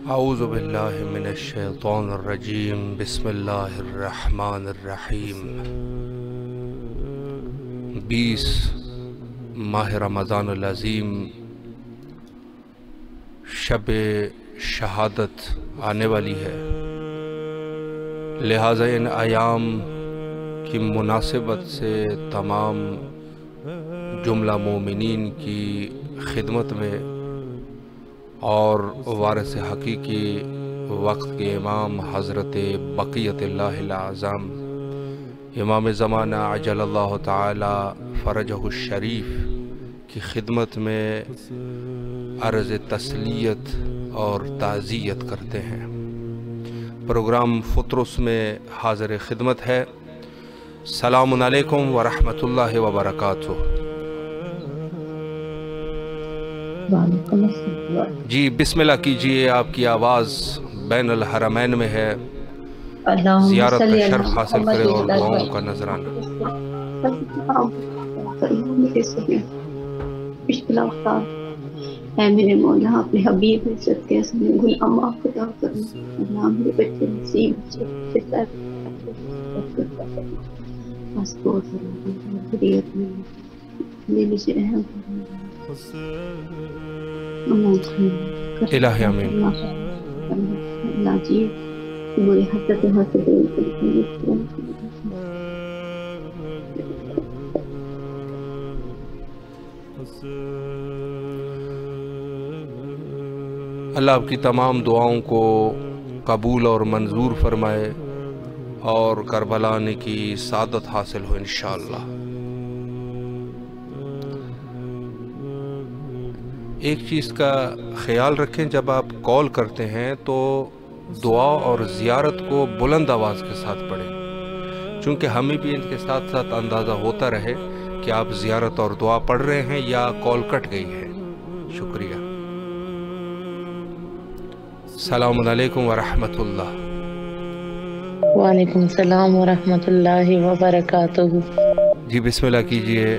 اعوذ باللہ من الشیطان الرجیم، بسم اللہ الرحمن الرحیم۔ 20 ماہ رمضان العظیم، شب شہادت آنے والی ہے، لہٰذا ان ایام کی مناسبت سے تمام جملہ مومنین کی خدمت میں اور وارث حقیقی وقت کے امام حضرت بقیت اللہ الاعظم امام زمانہ عجل اللہ تعالی فرجہ الشریف کی خدمت میں عرض تسلیت اور تعزیت کرتے ہیں۔ پروگرام فطرس میں حاضر خدمت ہے۔ السلام علیکم ورحمۃ اللہ وبرکاتہ۔ جی بسم اللہ کیجئے، آپ کی آواز بین الحرمین میں ہے، زیارت کا شرف حاصل کرے اور دعاؤں کا نذرانہ۔ اے میرے مولا، اپنے حبیب میں صدقے سے غلام آپ خدا کرنا، اللہ میرے بچے نصیب سے الہی آمین۔ اللہ جی برے حسد حسد اللہ آپ کی تمام دعاؤں کو قبول اور منظور فرمائے اور کربلا آنے کی سعادت حاصل ہو انشاءاللہ۔ ایک چیز کا خیال رکھیں، جب آپ کال کرتے ہیں تو دعا اور زیارت کو بلند آواز کے ساتھ پڑھیں، چونکہ ہمیں بھی ان کے ساتھ ساتھ اندازہ ہوتا رہے کہ آپ زیارت اور دعا پڑھ رہے ہیں یا کال کٹ گئی ہے۔ شکریہ۔ السلام علیکم ورحمۃ اللہ۔ وعلیکم السلام ورحمۃ اللہ وبرکاتہ۔ جی بسم اللہ کیجئے،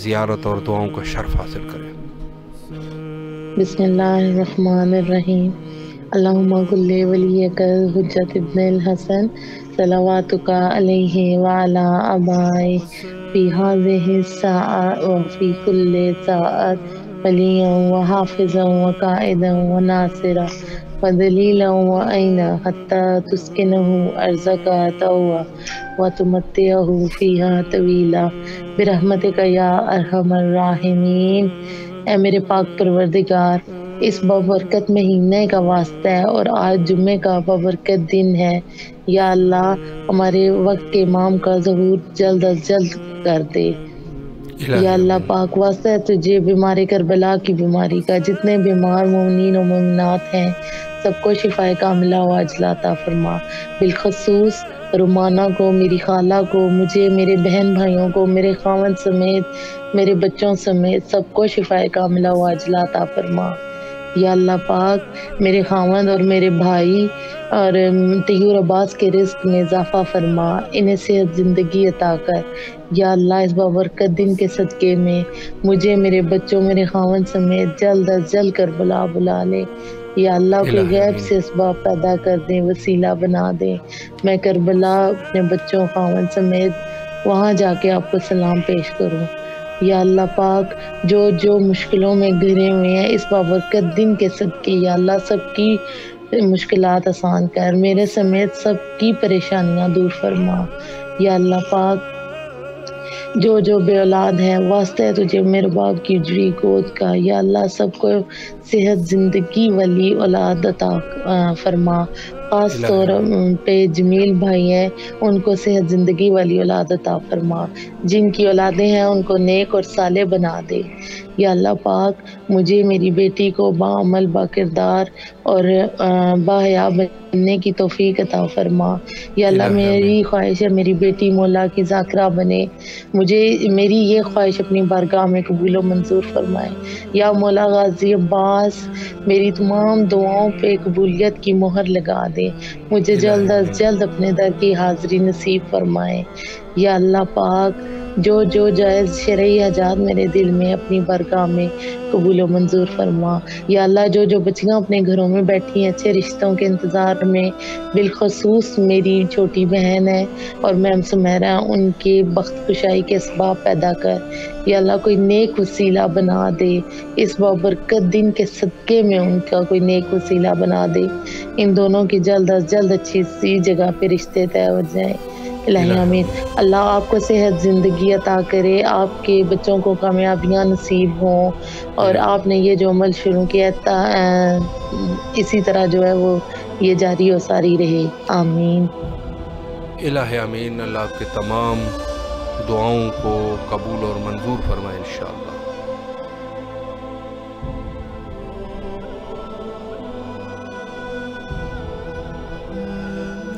زیارت اور دعاؤں کا شرف حاصل کریں۔ بسم اللہ الرحمن الرحیم۔ اللہم کل ولیک الحجۃ ابن الحسن صلواتک علیہ وعلی آبائہ فی ہذہ الساعۃ وفی کل ساعۃ ولییا وحافظا وقائدا وناصرا ودلیلا وعینا حتی تسکنہ ارضک طوعا وتمتعہ فیہا طویلا برحمتک یا ارحم الراحمین۔ اے میرے پاک پروردگار، اس بابرکت مہینے کا واسطہ ہے اور آج جمعے کا بابرکت دن ہے، یا اللہ ہمارے وقت کے امام کا ظہور جلد از جلد کر دے۔ یا اللہ پاک واسطہ ہے تجھے بیمار کربلا کی بیماری کا، جتنے بیمار مومنین و مومنات ہیں سب کو شفائے کاملہ و عاجلہ عطا فرما، بالخصوص رومانہ کو، میری خالہ کو، مجھے، میرے بہن بھائیوں کو، میرے خاوند سمیت، میرے بچوں سمیت سب کو شفائے کاملہ و عاجلہ عطا فرما۔ یا اللہ پاک میرے خاوند اور میرے بھائی اور طیور عباس کے رزق میں اضافہ فرما، انہیں صحت زندگی عطا کر۔ یا اللہ اس بابرکت دن کے صدقے میں مجھے، میرے بچوں، میرے خاوند سمیت جلد از جلد کربلا بلا لے۔ یا اللہ کے غیب سے اسباب پیدا کر دیں، وسیلہ بنا دیں، میں کربلا اپنے بچوں خاوند سمیت وہاں جا کے آپ کو سلام پیش کروں۔ یا اللہ پاک جو مشکلوں میں گھرے ہوئے ہیں اس بابرکت دن کے صدقے، یا اللہ سب کی مشکلات آسان کر، میرے سمیت سب کی پریشانیاں دور فرما۔ یا اللہ پاک جو بے اولاد ہیں واسطہ ہے تجھے میرے باپ کی اجڑی گود کا، یا اللہ سب کو صحت زندگی والی اولاد عطا فرما۔ خاص طور پہ جمیل بھائی ہیں، ان کو صحت زندگی والی اولاد عطا فرما، جن کی اولادیں ہیں ان کو نیک اور صالح بنا دے۔ یا اللہ پاک مجھے میری بیٹی کو باعمل باکردار اور باحیا بننے کی توفیق عطا فرما۔ یا اللہ الہی آمین۔ میری خواہش ہے میری بیٹی مولا کی ذاکرہ بنے، مجھے میری یہ خواہش اپنی بارگاہ میں قبول و منظور فرمائے۔ یا مولا غازی عباس میری تمام دعاؤں پہ قبولیت کی مہر لگا دے، مجھے جلد از جلد اپنے در کی حاضری نصیب فرمائے۔ یا اللہ پاک جو جائز شرعی حاجات میرے دل میں اپنی بارگاہ میں قبول و منظور فرما۔ یا اللہ جو بچیاں اپنے گھروں میں بیٹھی ہیں اچھے رشتوں کے انتظار میں، بالخصوص میری چھوٹی بہن ہے اور میم سمیرہ، ان کے بخت کشائی کے اسباب پیدا کر۔ یا اللہ کوئی نیک وسیلہ بنا دے، اس بابرکت دن کے صدقے میں ان کا کوئی نیک وسیلہ بنا دے، ان دونوں کی جلد از جلد اچھی سی جگہ پہ رشتے طے ہو جائیں۔ الہی آمین۔ اللہ آپ کو صحت زندگی عطا کرے، آپ کے بچوں کو کامیابیاں نصیب ہوں، اور آپ نے یہ جو عمل شروع کیا اسی طرح جو ہے وہ یہ جاری و ساری رہے، آمین۔ الہی آمین۔ اللہ آپ کے تمام دعاؤں کو قبول اور منظور فرمائے انشاءاللہ۔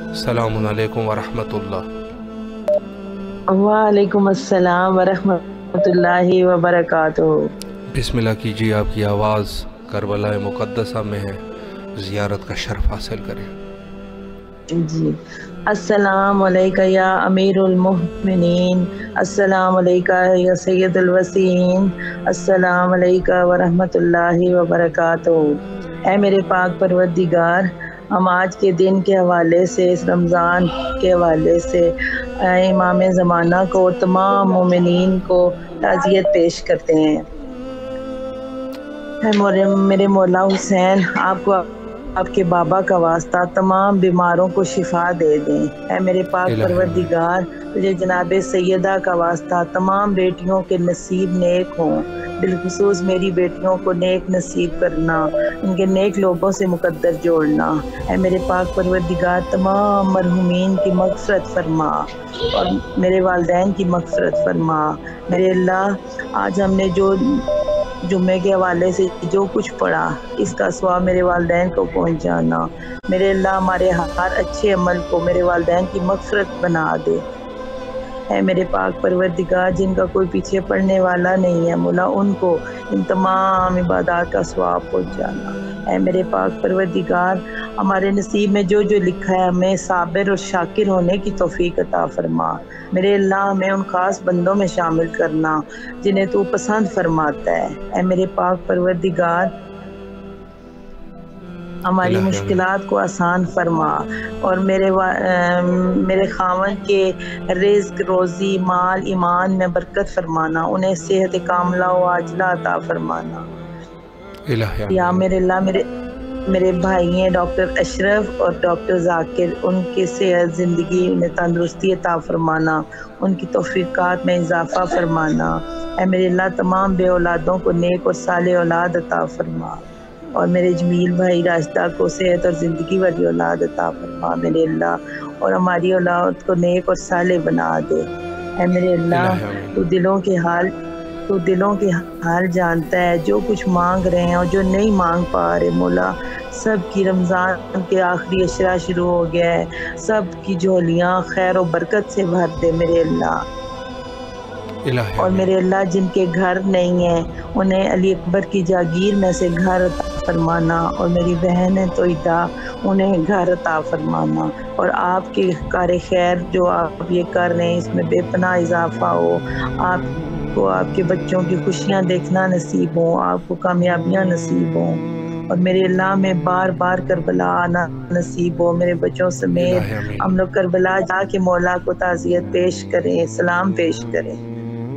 السلام علیکم ورحمۃ اللہ۔ وعلیکم السلام ورحمۃ اللہ وبرکاتہ۔ بسم اللہ کیجیے، آپ کی آواز کربلا مقدسہ میں ہے، زیارت کا شرف حاصل کریں۔ جی، السلام علیکہ یا امیر المؤمنین، السلام علیکہ یا سید الوسیین، السلام علیکہ ورحمۃ اللہ وبرکاتہ۔ اے میرے پاک پروردگار، ہم آج کے دن کے حوالے سے، اس رمضان کے حوالے سے امام زمانہ کو اور تمام مومنین کو تعزیت پیش کرتے ہیں۔ میرے مولا حسین، آپ کو آپ کے بابا کا واسطہ تمام بیماروں کو شفا دے دیں۔ اے میرے پاک پروردگار، تجھے جناب سیدہ کا واسطہ تمام بیٹیوں کے نصیب نیک ہوں، بالخصوص میری بیٹیوں کو نیک نصیب کرنا، ان کے نیک لوگوں سے مقدر جوڑنا۔ اے میرے پاک پروردگار، تمام مرحومین کی مغفرت فرما اور میرے والدین کی مغفرت فرما۔ میرے اللہ، آج ہم نے جو جمعے کے حوالے سے جو کچھ پڑھا، اس کا ثواب میرے والدین کو پہنچانا۔ میرے اللہ، ہمارے ہر اچھے عمل کو میرے والدین کی مغفرت بنا دے۔ اے میرے پاک پروردگار، جن کا کوئی پیچھے پڑنے والا نہیں ہے، مولا ان کو ان تمام عبادات کا ثواب پہنچانا۔ اے میرے پاک پروردگار، ہمارے نصیب میں جو لکھا ہے، ہمیں صابر اور شاکر ہونے کی توفیق عطا فرما۔ میرے اللہ، ہمیں ان خاص بندوں میں شامل کرنا جنہیں تو پسند فرماتا ہے۔ اے میرے پاک پروردگار، ہماری مشکلات کو آسان فرما اور میرے خاوند کے رزق، روزی، مال، ایمان میں برکت فرمانا، انہیں صحت کاملہ و عاجلہ عطا فرمانا۔ یا میرے اللہ، میرے بھائی ہیں ڈاکٹر اشرف اور ڈاکٹر ذاکر، ان کی صحت، زندگی، انہیں تندرستی عطا فرمانا، ان کی توفیقات میں اضافہ فرمانا۔ اے میرے اللہ، تمام بے اولادوں کو نیک اور صالح اولاد عطا فرما، اور میرے جمیل بھائی راشدہ کو صحت اور زندگی والی اولاد عطا فرما میرے اللہ، اور ہماری اولاد کو نیک اور صالح بنا دے۔ اے میرے اللہ، تو دلوں کے حال جانتا ہے، جو کچھ مانگ رہے ہیں اور جو نہیں مانگ پا رہے، مولا سب کی رمضان کے آخری اشرا شروع ہو گیا ہے، سب کی جھولیاں خیر و برکت سے بھر دے میرے اللہ۔ اور میرے اللہ، جن کے گھر نہیں ہیں انہیں علی اکبر کی جاگیر میں سے گھر عطا فرمانا، اور میری بہن ہے توحیدہ، انہیں گھر عطا فرمانا، اور آپ کے کار خیر جو آپ یہ کر رہے ہیں اس میں بے پناہ اضافہ ہو، آپ کو آپ کے بچوں کی خوشیاں دیکھنا نصیب ہوں، آپ کو کامیابیاں نصیب ہوں، اور میرے اللہ میں بار بار کربلا آنا نصیب ہو، میرے بچوں سمیت ہم لوگ کربلا جا کے مولا کو تعزیت پیش کریں، سلام پیش کریں۔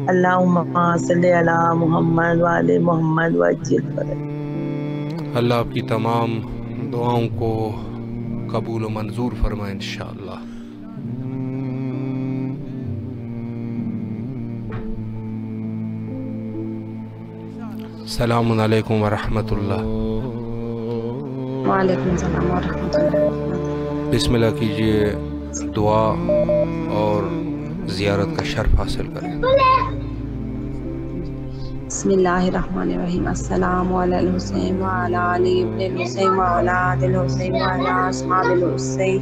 اللہم صلی علی محمد وعلی محمد وعجل فرج۔ اللہ آپ کی تمام دعاؤں کو قبول و منظور فرمائے انشاءاللہ۔ السلام علیکم ورحمۃ اللہ۔ وعلیکم السلام ورحمۃ اللہ۔ بسم اللہ کیجیے، دعا اور زیارت کا شرف حاصل کریں۔ بسم اللہ الرحمن الرحیم. السلام علی الحسین وعلی علی ابن الحسین وعلی آل الحسین وعلی اصحاب الحسین.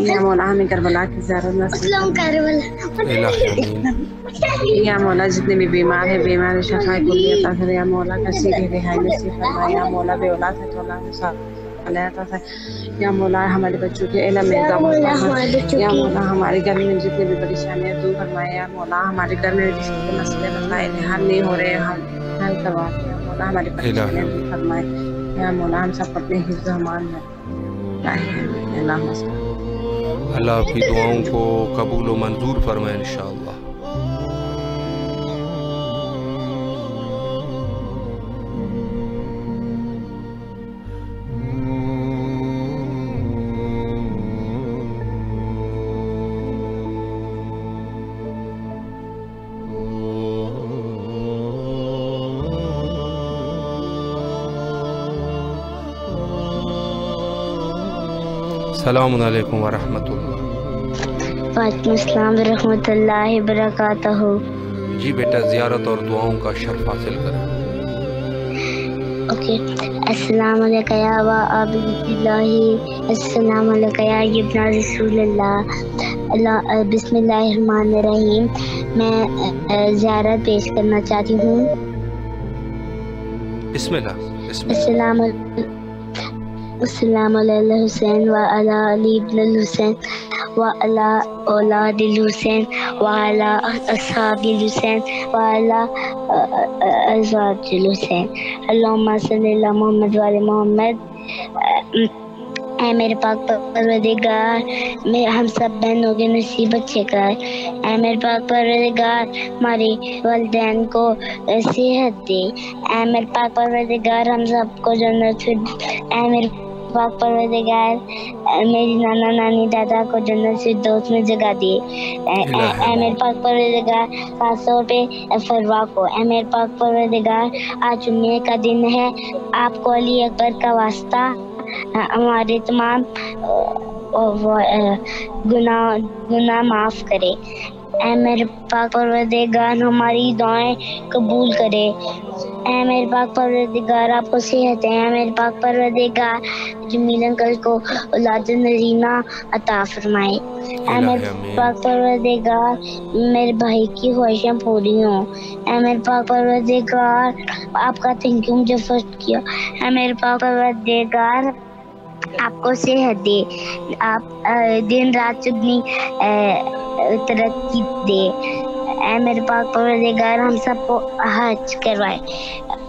یا مولا ہمیں کربلا کی زیارت نصیب یا مولا جتنے بھی بیمار ہیں بیمار شفا کلی عطا کرے. یا مولا کسی کی رہائی نصیب فرمائے. یا مولا بے اولاد ہے تو اولاد عطا ہے. یا مولا ہمارے بچوں کے علم میں اضافہ فرمائے. یا مولا ہمارے گھر میں جتنے بھی پریشانیاں دور فرمائے. یا مولا ہمارے گھر میں جس کے مسئلے مسائل حل نہیں ہو رہے حل کروا دے. یا مولا ہماری پریشانیاں دور فرمائے. یا مولا ہم سب اپنے حفظ و امان میں اللہ آپ کی دعاؤں کو قبول و منظور فرمائے انشاءاللہ. السلام علیکم ورحمۃ اللہ. وعلیکم السلام ورحمۃ اللہ وبرکاتہ. جی بیٹا زیارت اور دعاؤں کا شرف حاصل کریں. اوکے. السلام علیکم یا عبد اللہ. السلام علیکم یا ابن رسول اللہ. بسم اللہ الرحمن الرحیم. میں زیارت پیش کرنا چاہتی ہوں. بسم اللہ. السلام علی الحسین وعلی علی ابن الحسین وعلی اولاد الحسین وعلی اصحاب الحسین وعلی ازواج الحسین. اللہم صلی علی محمد وعلی محمد. اے میرے پاک پروردگار ہم سب بہنوں کے نصیب اچھے کر. اے میرے پاک پروردگار ہمارے والدین کو صحت دے. اے میرے پاک پروردگار ہم سب کو جنت. اے میرے پاک پروردگار میری نانا نانی دادا کو جنت فردوس میں جگہ دیے. اے میرے پاک پروردگار خاص طور پہ فروا کو. اے میرے پاک پروردگار آج جمعے کا دن ہے. آپ کو علی اکبر کا واسطہ ہمارے تمام گناہ معاف کرے. اے میرے پاک پروردگار ہماری دعائیں قبول کرے. اے میرے پاک پروردگار آپ کو صحت ہے. اے میرے پاک پروردگار جمیل انکل کو اولاد نرینہ عطا فرمائے. اے میرے پاک پروردگار میرے بھائی کی خواہشیں پوری ہوں. اے میرے پاک پروردگار آپ کا تھینک یو مجھے فرسٹ کیا. اے میرے پاک پروردگار آپ کو صحت دے. آپ دن رات چگنی ترقی دے. اے میرے پاک پروردگار ہم سب کو حج کروائے.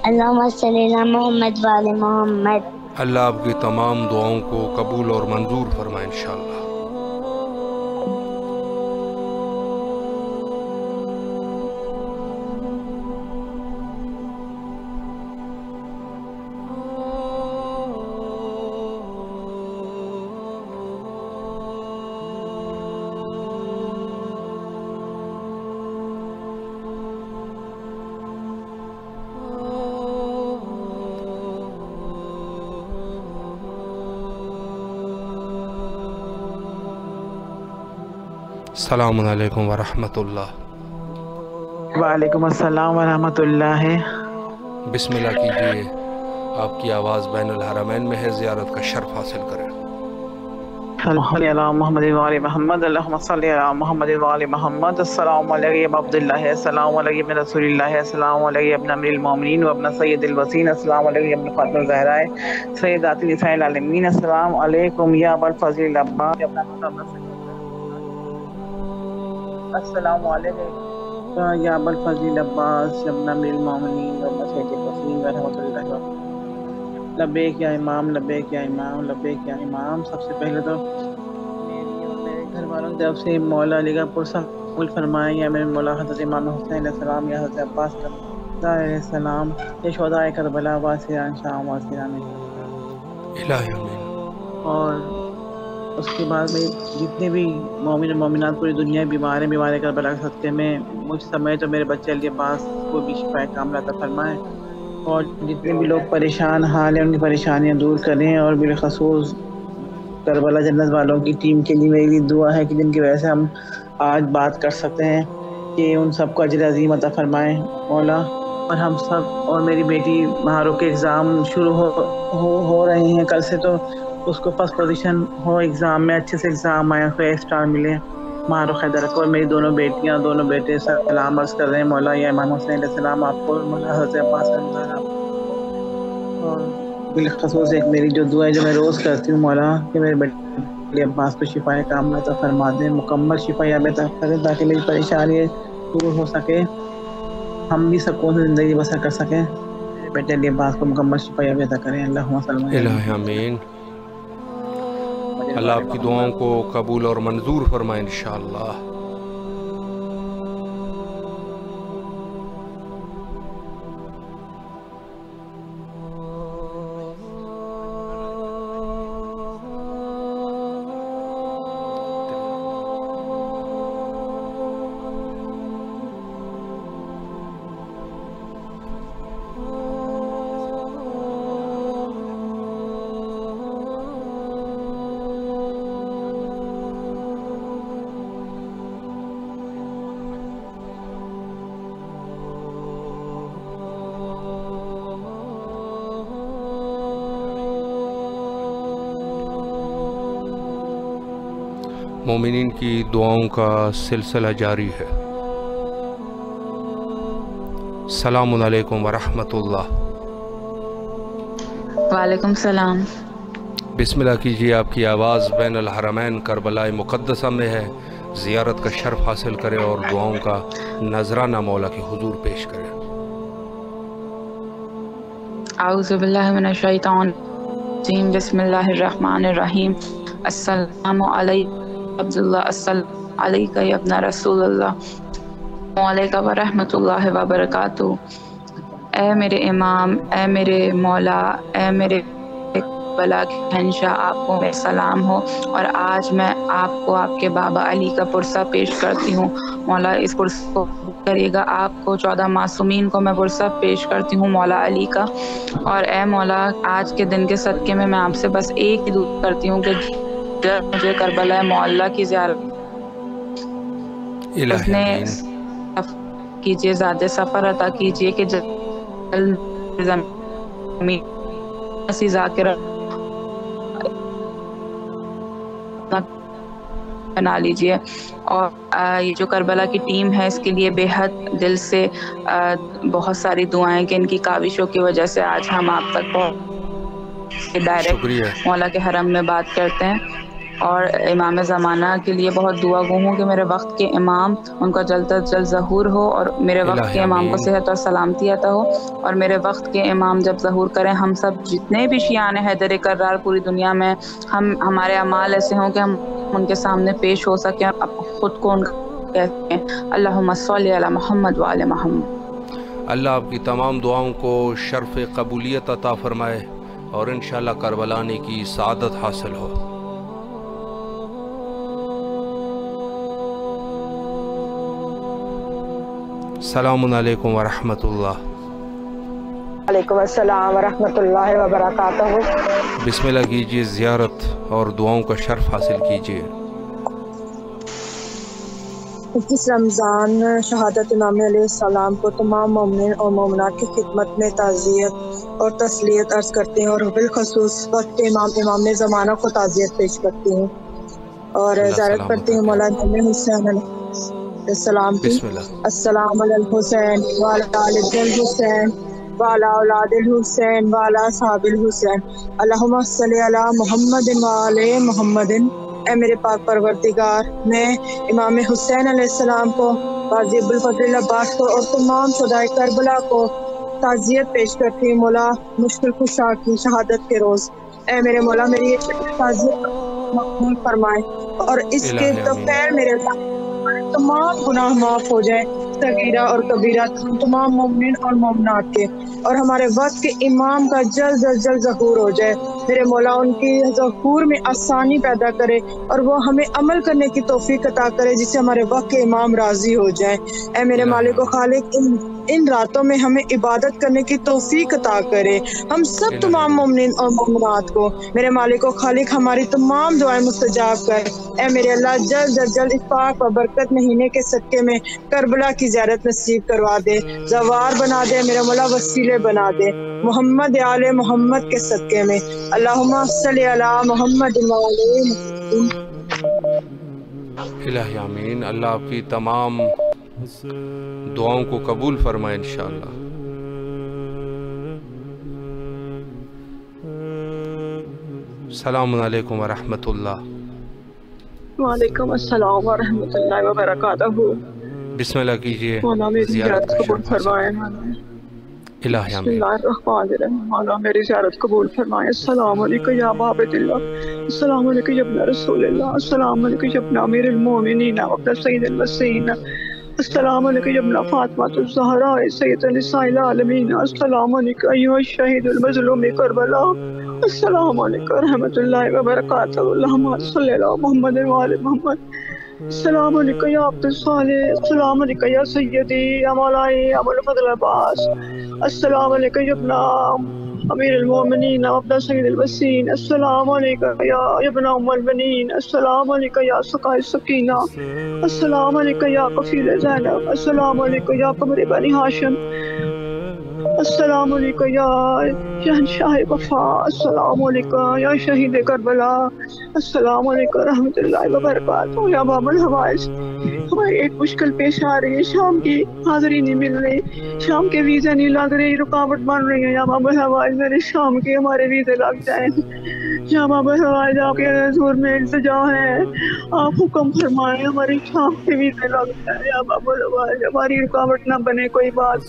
اللہم صلی علی محمد وعلی محمد. اللہ آپ کی تمام دعاؤں کو قبول اور منظور فرمائے انشاءاللہ. السلام علیکم ورحمۃ اللہ. وعلیکم السلام ورحمۃ اللہ. بسم اللہ کیجئے. آپ کی آواز بین الحرمین میں ہے. زیارت کا شرف حاصل کریں. صلی علی محمد وعلی محمد. اللہم صلی علی محمد وعلی محمد. السلام علیکم عبد اللہ. السلام علیکم رسول اللہ. السلام علیکم ابن امیر المومنین و ابن سید الوسین. السلام علیکم ابن فاطمہ الزہراء سیدات نساء العالمین. السلام علیکم یا ابا الفضل العباس. السلام علیکم یا ابا الفضل العباس ابن امیر المومنین و ابن سید الوسین ورحمۃ اللہ. لبیک یا امام لبیک یا امام لبیک یا امام. سب سے پہلے تو میری اور میرے گھر والوں کی طرف سے مولا علی کا پرسہ قبول فرمائیں. یا میرے مولا حضرت امام حسین علیہ السلام یا حضرت عباس علیہ السلام یا شہدائے کربلا واسران شام واسران. اور اس کے بعد میں جتنے بھی مومن و مومنات پوری دنیا بیمار ہیں بیمار کربلا کے صدقے میں مجھ سمیت تو میرے بچے علی عباس کو بھی شفا کاملہ عطا فرمائیں. اور جتنے بھی لوگ پریشان حال ہیں ان کی پریشانیاں دور کریں. اور بالخصوص کربلا جنت والوں کی ٹیم کے لیے میری دعا ہے کہ جن کی وجہ سے ہم آج بات کر سکتے ہیں، کہ ان سب کو اجر عظیم عطا فرمائے مولا. اور ہم سب اور میری بیٹی مہارو کے ایگزام شروع ہو رہے ہیں کل سے، تو اس کو فرسٹ پوزیشن ہو ایگزام میں، اچھے سے ایگزام آئے، اس کو اے اسٹار ملے. مہارو حیدر کو اور میری دونوں بیٹیاں دونوں بیٹے سلام عرض کر رہے ہیں مولا. یا امام حسین علیہ السلام آپ کو، مولا حضرت عباس اور بالخصوص ایک میری جو دعا ہے جو میں روز کرتی ہوں مولا، کہ میرے بیٹے عباس کو شفا کاملہ عطا فرما دیں، مکمل شفا عطا کریں تاکہ میری پریشانی دور ہو سکے، ہم بھی سکون سے زندگی بسر کر سکیں. میرے بیٹے علی عباس کو مکمل شفا عطا کریں. اللہم صلی اللہ الہ آمین. اللہ آپ کی دعاؤں کو قبول اور منظور فرمائے انشاءاللہ. مومنین کی دعاؤں کا سلسلہ جاری ہے. السلام علیکم ورحمۃ اللہ. وعلیکم السلام. بسم اللہ کیجیے. آپ کی آواز بین الحرمین کربلا مقدسہ میں ہے. زیارت کا شرف حاصل کریں اور دعاؤں کا نذرانہ مولا کے حضور پیش کریں. اعوذ باللہ من الشیطان الرجیم. بسم اللہ الرحمن الرحیم. السلام علیکم عبداللہ، السلام علیکہ یا ابن رسول اللہ، السلام علیکم ورحمۃ اللہ وبرکاتہ. اے میرے امام، اے میرے مولا، اے میرے بلا کے شہنشاہ، آپ کو میرا سلام ہو. اور آج میں آپ کو آپ کے بابا علی کا پرسہ پیش کرتی ہوں. مولا اس پرسہ کو کریے گا. آپ کو 14 معصومین کو میں پرسہ پیش کرتی ہوں مولا علی کا. اور اے مولا، آج کے دن کے صدقے میں آپ سے بس ایک ہی دعا کرتی ہوں کہ مجھے کربلا معلیٰ کی زیارت کیجیے، زیادہ سفر عطا کیجیے کہ ذاکرہ بنا لیجیے. اور یہ جو کربلا کی ٹیم ہے اس کے لیے بے حد دل سے بہت ساری دعائیں کہ ان کی کاوشوں کی وجہ سے آج ہم آپ تک ڈائریکٹ مولا کے حرم میں بات کرتے ہیں. اور امام زمانہ کے لیے بہت دعا گو ہوں کہ میرے وقت کے امام ان کا جلد از جلد ظہور ہو، اور میرے وقت کے امام کو صحت اور سلامتی عطا ہو. اور میرے وقت کے امام جب ظہور کریں، ہم سب جتنے بھی شیعان حیدر کرار پوری دنیا میں، ہمارے اعمال ایسے ہوں کہ ہم ان کے سامنے پیش ہو سکیں اور خود کو ان کا کہتے ہیں. اللہم صلی علی محمد وعلی محمد. اللہ آپ کی تمام دعاؤں کو شرف قبولیت عطا فرمائے اور انشاءاللہ کربلا آنے کی سعادت حاصل ہو. السلام علیکم ورحمۃ اللہ. وعلیکم السلام ورحمۃ اللہ وبرکاتہ. بسم اللہ کیجیے، زیارت اور دعاؤں کا شرف حاصل کیجیے. اس رمضان شہادت امام علیہ السلام کو تمام مومنین اور مومنات کی خدمت میں تعزیت اور تسلیت عرض کرتے ہیں، اور بالخصوص وقت امام زمانہ کو تعزیت پیش کرتی ہوں اور زیارت کرتی ہوں مولا امام حسین السلام کی. السلام علی الحسین وعلی آل الحسین وعلی اولاد الحسین وعلی اصحاب الحسین. اللہم صلی علی محمد وعلی محمد. اے میرے پاک پروردگار، میں امام حسین علیہ السلام کو، قاضی ابوالفضل عباس کو اور تمام شہدائے کربلا کو تعزیت پیش کرتی ہوں مولا مشکل کشا کی شہادت کے روز. اے میرے مولا، میری یہ تعزیت مقبول فرمائے اور اس کے دوپہر میرے تمام گناہ معاف ہو جائیں، صغیرہ اور کبیرہ تمام مومنین اور مومنات کے، اور ہمارے وقت کے امام کا جلد از جلد ظہور ہو جائے. میرے مولا ان کی ظہور میں آسانی پیدا کرے اور وہ ہمیں عمل کرنے کی توفیق عطا کرے جس سے ہمارے وقت کے امام راضی ہو جائیں. اے میرے مالک و خالق، ان ان راتوں میں ہمیں عبادت کرنے کی توفیق عطا کرے. ہم سب تمام مومنین اور مومنات کو میرے مالک و خالق ہماری تمام دعائیں مستجاب کر. اے میرے اللہ جلد از جلد اس پاک و برکت مہینے کے صدقے میں کربلا کی زیارت نصیب کروا دے، زوار بنا دے میرے مولا، وسیلے بنا دے محمد آل محمد کے صدقے میں. اللہم صلی علی محمد وعلی محمد. الہی آمین. اللہ آپ کی تمام دعاؤں کو قبول فرمائے انشاءاللہ. السلام علیکم ورحمۃ اللہ. وعلیکم السلام ورحمۃ اللہ وبرکاتہ. بسم اللہ کیجیے. مولا میری زیارت قبول فرمائے. الہی بسم آمین. اللہ الرحمن الرحیم. مولا میری زیارت قبول فرمائے. السلام علیکم یا ابا عبد اللہ، السلام علیکم یا ابن رسول اللہ، السلام علیکم یا ابن امیر المومنین وابن سید الوصیین، السلام علیکم یا ابن فاطمہ الزہراء سید نساء العالمین، السلام علیکم ایھا الشہید المظلوم کربلا، السلام علیکم رحمۃ اللہ وبرکاتہ. اللہم صلی علی محمد وعلی محمد. السلام علیکم یا عبد الصالح، السلام علیکم یا سیدی یا مولائی ابو الفضل عباس، السلام علیکم یا ابن امیر المومنین وابن سید الوصیین، السلام علیکم یا ابن ام البنین، السلام علیکم یا سقائے سکینہ، السلام علیکم یا کفیل زینب، السلام علیکم یا قمر بنی ہاشم، السلام علیکم یا شہنشاہ وفا، السلام علیکم یا شہید کربلا، السلام علیکم رحمۃ اللہ وبرکاتہ. یا باب الحوائج، ہماری ایک مشکل پیش آ رہی ہے، شام کی حاضری نہیں مل رہی، شام کے ویزے نہیں لگ رہی، رکاوٹ بن رہی ہے. یا باب الحوائج میرے شام کے ہمارے ویزے لگ جائیں. یا باب الحوائج آپ کے حضور میں التجا ہے، آپ حکم فرمائیں ہمارے شام کے ویزے لگ جائیں. یا باب الحوائج ہماری رکاوٹ نہ بنے کوئی بات،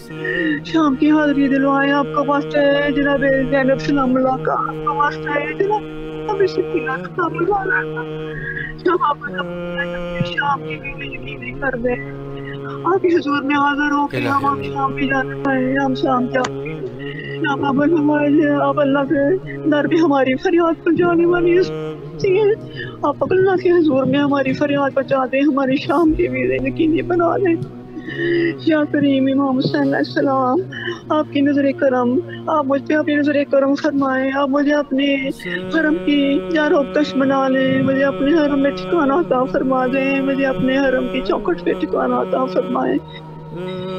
شام کی حاضری دلوائیں. آپ کا واسطہ ہے جناب زینب سلام اللہ کا، آپ کا واسطہ ہے جناب سکینہ سلام اللہ کا. جب آپ شام کی ویزے یقینی کر دیں، آپ کے حضور میں حاضر ہو کے ہم آپ شام بھی جانا ہے، ہم شام کیا آپ آپ اللہ کے در پہ ہماری فریاد پہنچانے والی ہیں. آپ اللہ کے حضور میں ہماری فریاد پہنچا دیں، ہماری شام کی ویزے یقینی بنا دیں. یا کریم امام حسین علیہ السلام، آپ کی نظر کرم، آپ مجھ پہ اپنی نظر کرم فرمائیں. آپ مجھے اپنے حرم کی جاروکش بنا لیں، مجھے اپنے حرم میں ٹھکانہ عطا فرما دیں، مجھے اپنے حرم کی چوکھٹ پہ ٹھکانہ عطا فرمائیں.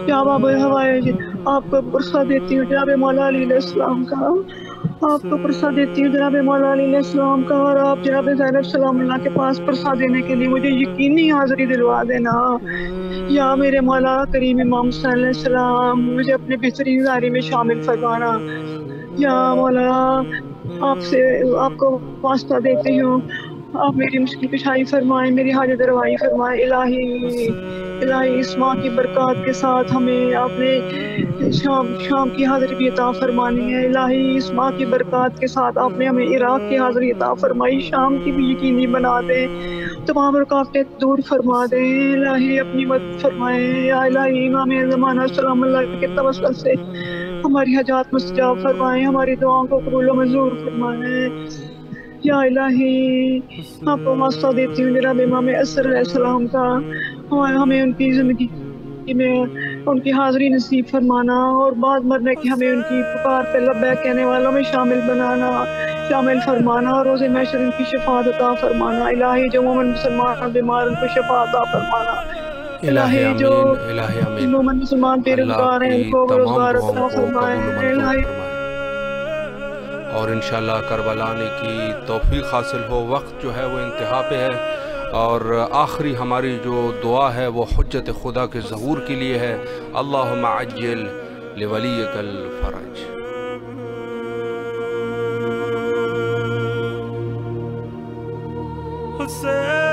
یا باب الحوائج آپ کو پرسہ دیتی ہوں جناب مولا علی علیہ السلام کا، آپ کو پرسہ دیتی ہوں جناب مولا علی علیہ السلام کا، اور آپ جناب زینب سلام اللہ کے پاس پرسہ دینے کے لیے مجھے یقینی حاضری دلوا دینا. یا میرے مولا کریم امام حسین علیہ السلام مجھے اپنے بہترین زاری میں شامل فرمانا. یا مولا آپ کو واسطہ دیتی ہوں، آپ میری مشکل کشائی فرمائیں، میری حاجت روائی فرمائیں. الہی اس ماہ کی برکات کے ساتھ ہمیں آپ نے شام کی حاضری بھی عطا فرمانی ہے. الہی اس ماہ کی برکات کے ساتھ آپ نے ہمیں عراق کی حاضری عطا فرمائی، شام کی بھی یقینی بنا دیں، تمام رکاوٹیں دور فرما دیں. الہی اپنی مدد فرمائیں. یا الہی امام زمانہ سلام اللہ کے توسل سے ہماری حاجات مستجاب فرمائیں، ہماری دعاؤں کو قبول و منظور فرمائیں. یا الہی آپ کو واسطہ دیتی ہوں جناب امام اثر علیہ السلام کا، ہمیں ان کی زندگی میں ان کی حاضری نصیب فرمانا، اور بعد مرنے کی ہمیں ان کی پکار پہ لبیک کہنے والوں میں شامل فرمانا، اور روز محشر ان کی شفاعت عطا فرمانا. الہی جو مومن مسلمان بیمار ان کو شفا عطا فرمانا. الہی جو مومن مسلمان بے روزگار ہیں ان کو روزگار عطا فرمائے. اور انشاءاللہ کربلا آنے کی توفیق حاصل ہو. وقت جو ہے وہ انتہا پہ ہے، اور آخری ہماری جو دعا ہے وہ حجت خدا کے ظہور کے لیے ہے. اللہم عجل لولیک الفرج. حسین